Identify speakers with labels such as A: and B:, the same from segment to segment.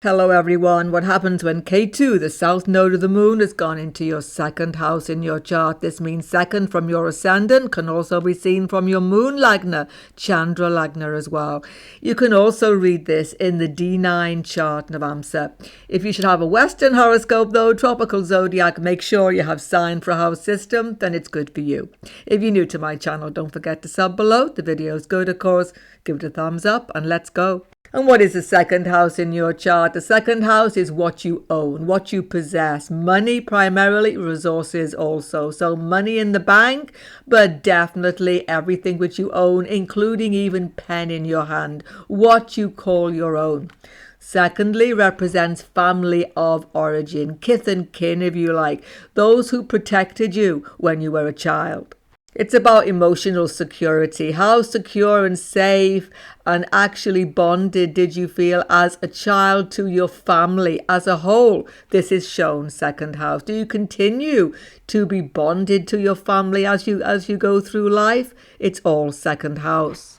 A: Hello everyone. What happens when Ketu, the south node of the moon, has gone into your second house in your chart? This means second from your ascendant, can also be seen from your moon lagna, Chandra lagna as well. You can also read this in the D9 chart, Navamsa. If you should have a Western horoscope though, tropical zodiac, make sure you have sign for house system, then it's good for you. If you're new to my channel, don't forget to sub below. The video is good, of course. Give it a thumbs up and let's go. And what is the second house in your chart? The second house is what you own, what you possess. Money primarily, resources also. So money in the bank, but definitely everything which you own, including even pen in your hand, what you call your own. Secondly, represents family of origin, kith and kin if you like, those who protected you when you were a child. It's about emotional security. How secure and safe and actually bonded did you feel as a child to your family as a whole? This is shown second house. Do you continue to be bonded to your family as you go through life? It's all second house.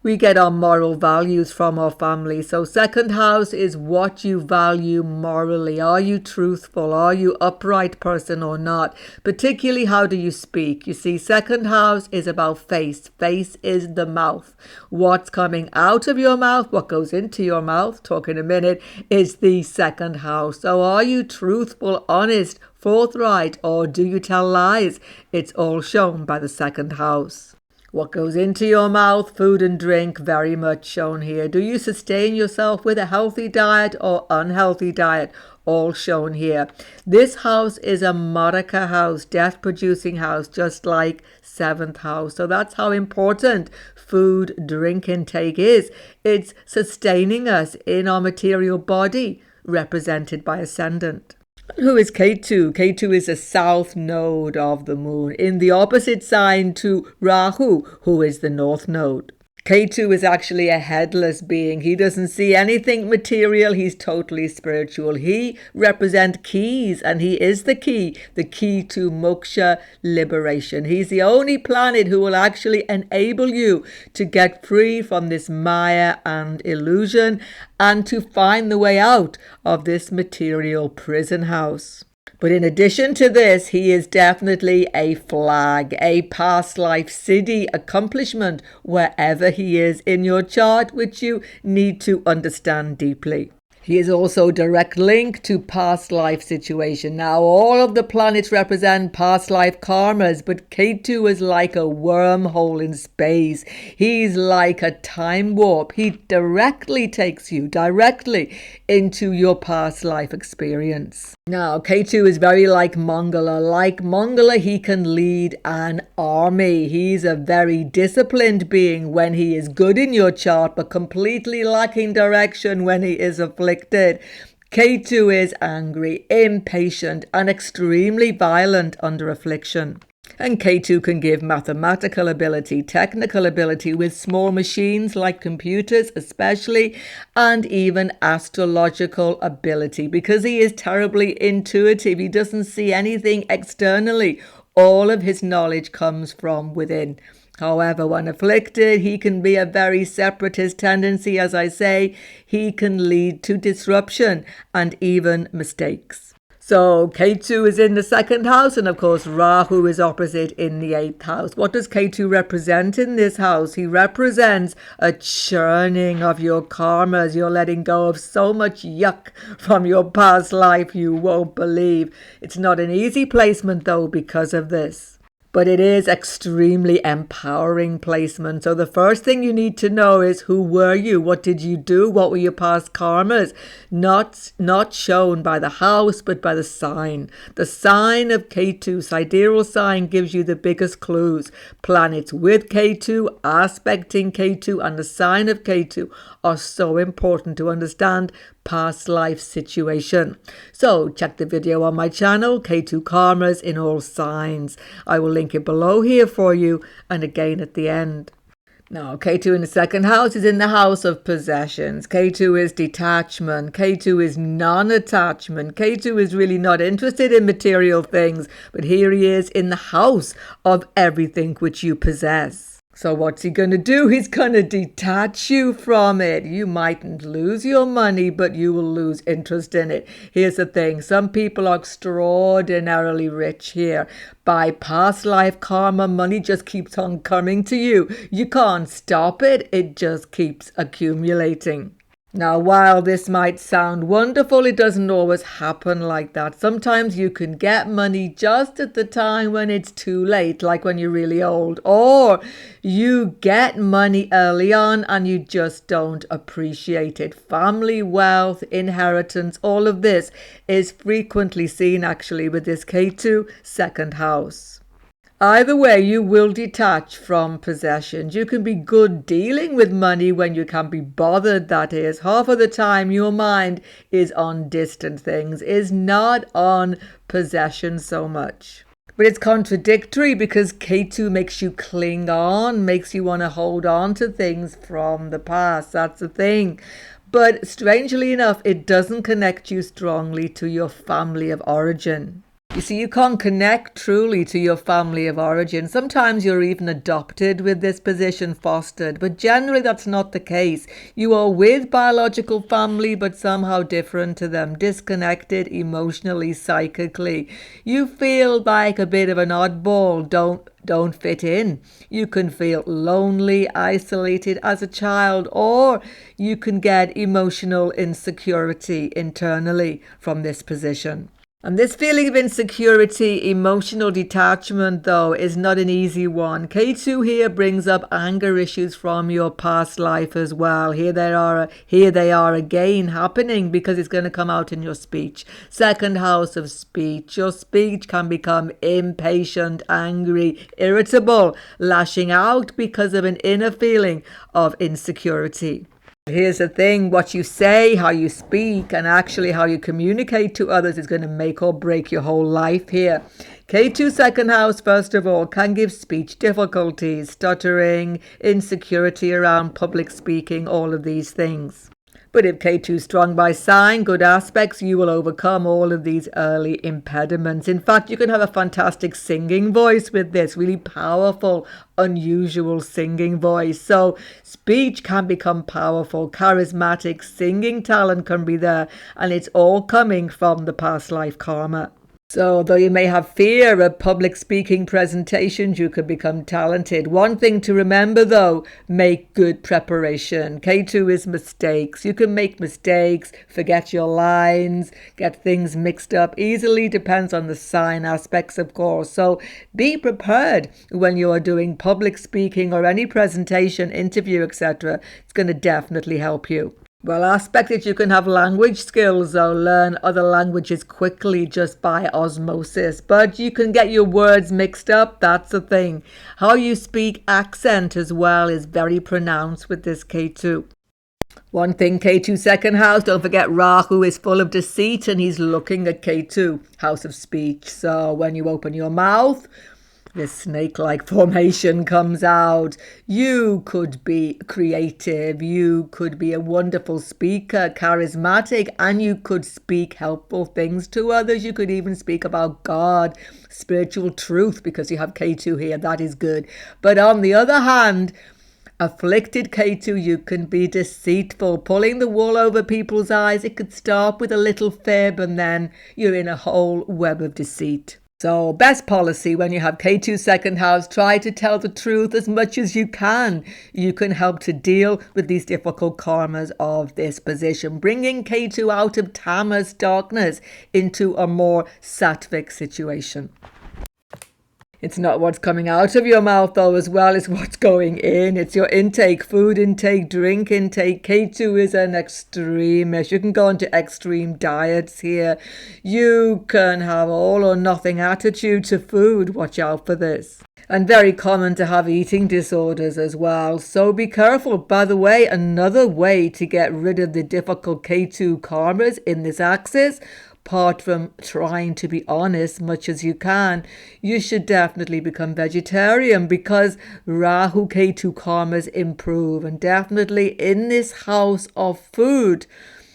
A: We get our moral values from our family. So second house is what you value morally. Are you truthful? Are you upright person or not? Particularly, how do you speak? You see, second house is about face. Face is the mouth. What's coming out of your mouth, what goes into your mouth, talk in a minute, is the second house. So are you truthful, honest, forthright, or do you tell lies? It's all shown by the second house. What goes into your mouth, food and drink, very much shown here. Do you sustain yourself with a healthy diet or unhealthy diet? All shown here. This house is a Maraka house, death-producing house, just like seventh house. So that's how important food, drink intake is. It's sustaining us in our material body, represented by ascendant. Who is Ketu? Ketu is a south node of the moon in the opposite sign to Rahu, who is the north node. Ketu is actually a headless being. He doesn't see anything material. He's totally spiritual. He represents keys, and he is the key to moksha, liberation. He's the only planet who will actually enable you to get free from this maya and illusion and to find the way out of this material prison house. But in addition to this, he is definitely a flag, a past life siddhi accomplishment wherever he is in your chart, which you need to understand deeply. He is also direct link to past life situation. Now, all of the planets represent past life karmas, but Ketu is like a wormhole in space. He's like a time warp. He directly takes you into your past life experience. Now, Ketu is very like Mangala. Like Mangala, he can lead an army. He's a very disciplined being when he is good in your chart, but completely lacking direction when he is afflicted. Ketu is angry, impatient, and extremely violent under affliction. And Ketu can give mathematical ability, technical ability with small machines like computers especially, and even astrological ability because he is terribly intuitive. He doesn't see anything externally. All of his knowledge comes from within. However, when afflicted, he can be a very separatist tendency. As I say, he can lead to disruption and even mistakes. So Ketu is in the second house, and of course Rahu is opposite in the eighth house. What does Ketu represent in this house? He represents a churning of your karmas. You're letting go of so much yuck from your past life you won't believe. It's not an easy placement though because of this. But it is extremely empowering placement. So the first thing you need to know is, who were you? What did you do? What were your past karmas? Not shown by the house, but by the sign. The sign of Ketu, sidereal sign, gives you the biggest clues. Planets with Ketu, aspecting Ketu, and the sign of Ketu are so important to understand past life situation. So check the video on my channel, Ketu Karmas in all signs. I will link it below here for you and again at the end. Now, Ketu in the second house is in the house of possessions. Ketu is detachment. Ketu is non-attachment. Ketu is really not interested in material things, but here he is in the house of everything which you possess. So what's he going to do? He's going to detach you from it. You mightn't lose your money, but you will lose interest in it. Here's the thing. Some people are extraordinarily rich here. By past life karma, money just keeps on coming to you. You can't stop it. It just keeps accumulating. Now, while this might sound wonderful, it doesn't always happen like that. Sometimes you can get money just at the time when it's too late, like when you're really old. Or you get money early on and you just don't appreciate it. Family, wealth, inheritance, all of this is frequently seen actually with this Ketu second house. Either way, you will detach from possessions. You can be good dealing with money when you can be bothered, that is. Half of the time, your mind is on distant things, is not on possessions so much. But it's contradictory because Ketu makes you cling on, makes you want to hold on to things from the past. That's the thing. But strangely enough, it doesn't connect you strongly to your family of origin. You see, you can't connect truly to your family of origin. Sometimes you're even adopted with this position, fostered, but generally that's not the case. You are with biological family, but somehow different to them, disconnected emotionally, psychically. You feel like a bit of an oddball, don't fit in. You can feel lonely, isolated as a child, or you can get emotional insecurity internally from this position. And this feeling of insecurity, emotional detachment, though, is not an easy one. Ketu here brings up anger issues from your past life as well. Here they are again happening because it's going to come out in your speech. Second house of speech. Your speech can become impatient, angry, irritable, lashing out because of an inner feeling of insecurity. Here's the thing, what you say, how you speak, and actually how you communicate to others is going to make or break your whole life here. Ketu second house, first of all, can give speech difficulties, stuttering, insecurity around public speaking, all of these things. But if Ketu is strong by sign, good aspects, you will overcome all of these early impediments. In fact, you can have a fantastic singing voice with this, really powerful, unusual singing voice. So speech can become powerful, charismatic, singing talent can be there, and it's all coming from the past life karma. So, though you may have fear of public speaking presentations, you could become talented. One thing to remember, though, make good preparation. Ketu is mistakes. You can make mistakes, forget your lines, get things mixed up easily. Depends on the sign aspects, of course. So, be prepared when you are doing public speaking or any presentation, interview, etc. It's going to definitely help you. Well, aspect that you can have language skills, though, learn other languages quickly just by osmosis. But you can get your words mixed up, that's the thing. How you speak, accent as well, is very pronounced with this Ketu. One thing, Ketu second house, don't forget Rahu is full of deceit and he's looking at Ketu, house of speech. So when you open your mouth, this snake-like formation comes out. You could be creative, you could be a wonderful speaker, charismatic, and you could speak helpful things to others. You could even speak about God, spiritual truth, because you have Ketu here. That is good. But on the other hand, afflicted Ketu, you can be deceitful, pulling the wool over people's eyes. It could start with a little fib and then you're in a whole web of deceit. So best policy when you have Ketu second house, try to tell the truth as much as you can. You can help to deal with these difficult karmas of this position, bringing Ketu out of tamas, darkness, into a more sattvic situation. It's not what's coming out of your mouth, though, as well as what's going in. It's your intake, food intake, drink intake. Ketu is an extremist. You can go into extreme diets here. You can have all or nothing attitude to food. Watch out for this. And very common to have eating disorders as well. So be careful. By the way, another way to get rid of the difficult Ketu karmas in this axis, apart from trying to be honest much as you can, you should definitely become vegetarian because Rahu Ketu karmas improve. And definitely in this house of food,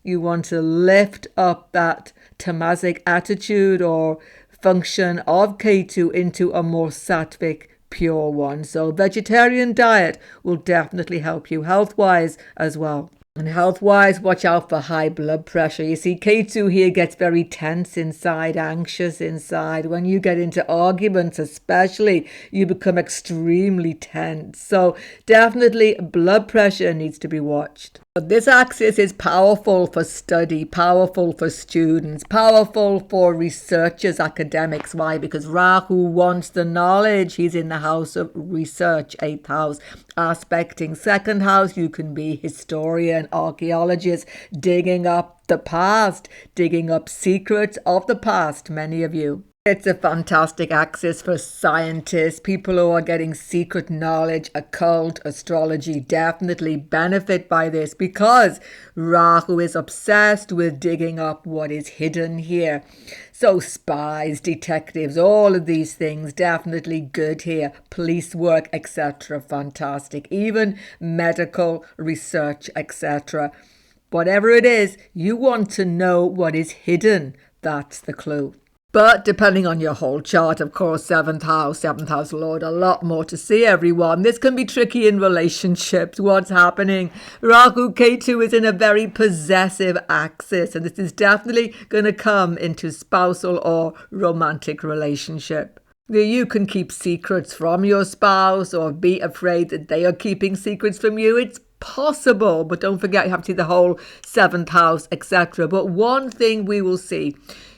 A: you want to lift up that tamasic attitude or function of Ketu into a more sattvic pure one. So vegetarian diet will definitely help you health-wise as well. And health-wise, watch out for high blood pressure. You see, Ketu here gets very tense inside, anxious inside. When you get into arguments especially, you become extremely tense. So definitely blood pressure needs to be watched. But this axis is powerful for study, powerful for students, powerful for researchers, academics. Why? Because Rahu wants the knowledge. He's in the house of research, 8th house. Aspecting 2nd house, you can be historian, archaeologist, digging up the past, digging up secrets of the past, many of you. It's a fantastic axis for scientists, people who are getting secret knowledge, occult, astrology, definitely benefit by this because Rahu is obsessed with digging up what is hidden here. So spies, detectives, all of these things, definitely good here. Police work, etc. Fantastic. Even medical research, etc. Whatever it is, you want to know what is hidden. That's the clue. But depending on your whole chart, of course, 7th house Lord, a lot more to see, everyone. This can be tricky in relationships. What's happening? Rahu Ketu is in a very possessive axis, and this is definitely going to come into spousal or romantic relationship. You can keep secrets from your spouse or be afraid that they are keeping secrets from you. It's possible, but don't forget you have to see the whole 7th house, etc. But one thing we will see,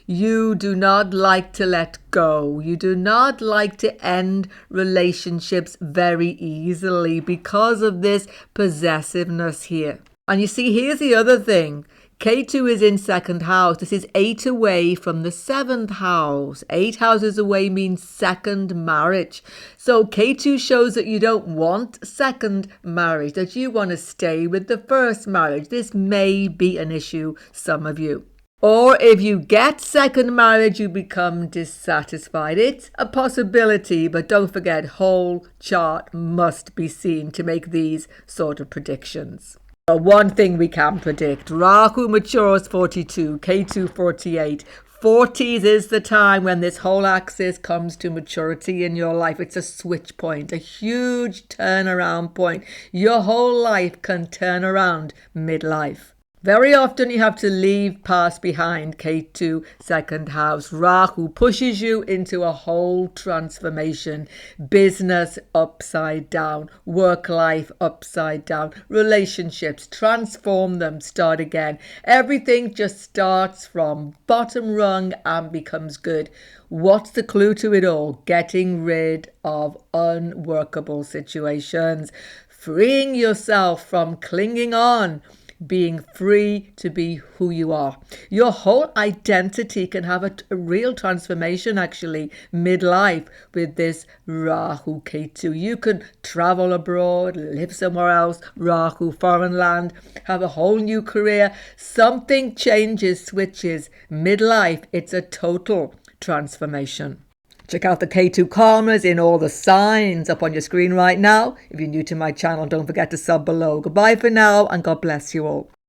A: you do not like to let go. You do not like to end relationships very easily because of this possessiveness here. And you see, here's the other thing. Ketu is in 2nd house. This is 8 away from the 7th house. 8 houses away means second marriage. So Ketu shows that you don't want second marriage, that you want to stay with the first marriage. This may be an issue, some of you. Or if you get second marriage, you become dissatisfied. It's a possibility, but don't forget, whole chart must be seen to make these sort of predictions. One thing we can predict, Rahu matures 42, Ketu 48. 40s is the time when this whole axis comes to maturity in your life. It's a switch point, a huge turnaround point. Your whole life can turn around midlife. Very often you have to leave past behind, Ketu, 2nd house. Rahu pushes you into a whole transformation. Business upside down, work life upside down, relationships, transform them, start again. Everything just starts from bottom rung and becomes good. What's the clue to it all? Getting rid of unworkable situations, freeing yourself from clinging on, being free to be who you are. Your whole identity can have a real transformation actually midlife with this Rahu Ketu. You can travel abroad, live somewhere else, Rahu, foreign land, have a whole new career. Something changes, switches. Midlife, it's a total transformation. Check out the Ketu karmas in all the signs up on your screen right now. If you're new to my channel, don't forget to sub below. Goodbye for now, and God bless you all.